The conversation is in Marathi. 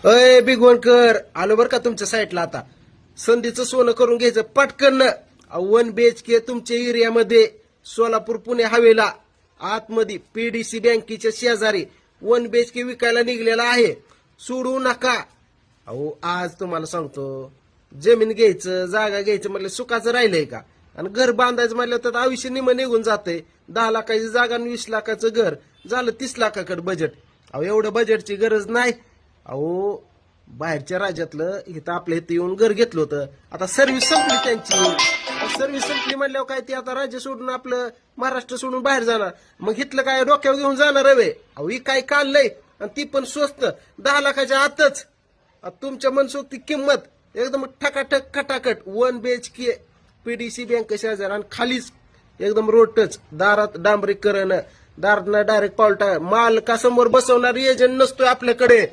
अय बिगवणकर, आलो बर का तुमच्या साईडला आता. संधीचं सोनं करून घ्यायचं पटकन. 1 BHK तुमच्या एरियामध्ये, सोलापूर पुणे हवेला आतमध्ये PDC बँकेच्या शेजारी 1 BHK विकायला निघलेला आहे. सोडू नका. अहो आज तुम्हाला सांगतो, जमीन घ्यायचं जागा घ्यायचं म्हटलं सुखाचं राहिलंय का? आणि घर बांधायचं म्हटलं तर आयुष्य निम निघून जातंय. 10 लाखाची जागा आणि 20 लाखाचं घर झालं 30 लाखाकडे बजेट. अहो एवढं बजेटची गरज नाही. अहो बाहेरच्या राज्यातलं इथं आपल्या इथं येऊन घर घेतलं होतं. आता सर्व्हिस संपली त्यांची. सर्व्हिस संपली म्हणल्यावर काय ते आता राज्य सोडून आपलं महाराष्ट्र सोडून बाहेर जाणार. मग इथलं काय डोक्यावर घेऊन जाणार हवे? अहो ही काय काढलंय आणि ती पण स्वस्त 10 लाखाच्या आतच. तुमच्या मनसोक्ती किंमत एकदम ठकाठक खटाखट 1 BHK PDC बँक शेजार आणि खालीच एकदम रोड टच. दारात डांबरीकरण, दारात डायरेक्ट पावलटा. माल का समोर बसवणार एजंट नसतोय आपल्याकडे.